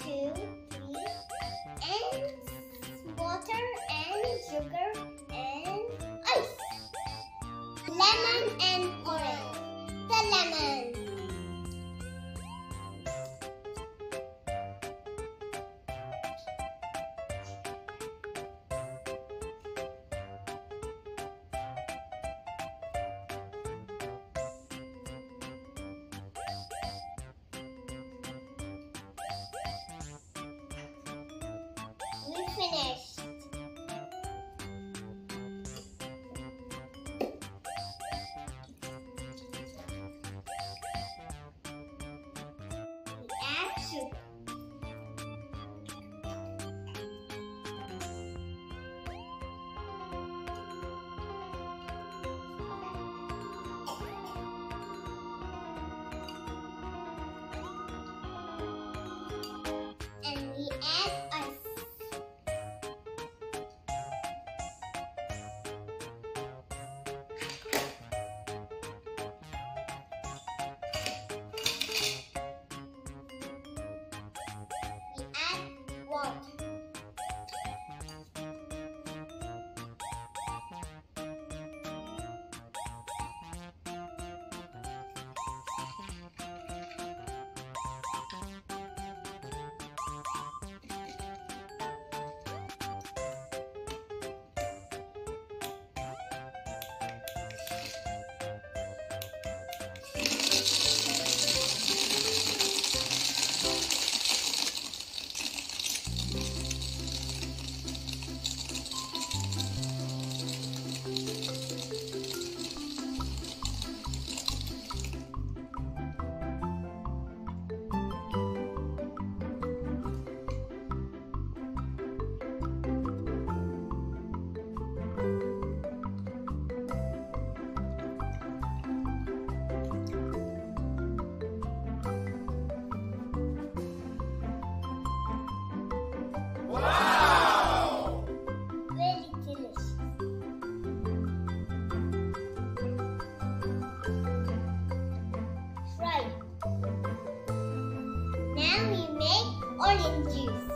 2, 3, and water and sugar and ice. Lemon and orange. The lemon. We finished. We add sugar. And we add ice. We add water. Really delicious. Try it. Now we make orange juice.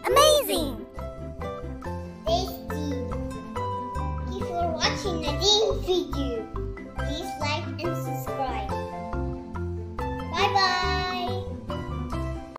Amazing! Tasty! Thank you for watching Nadine's video.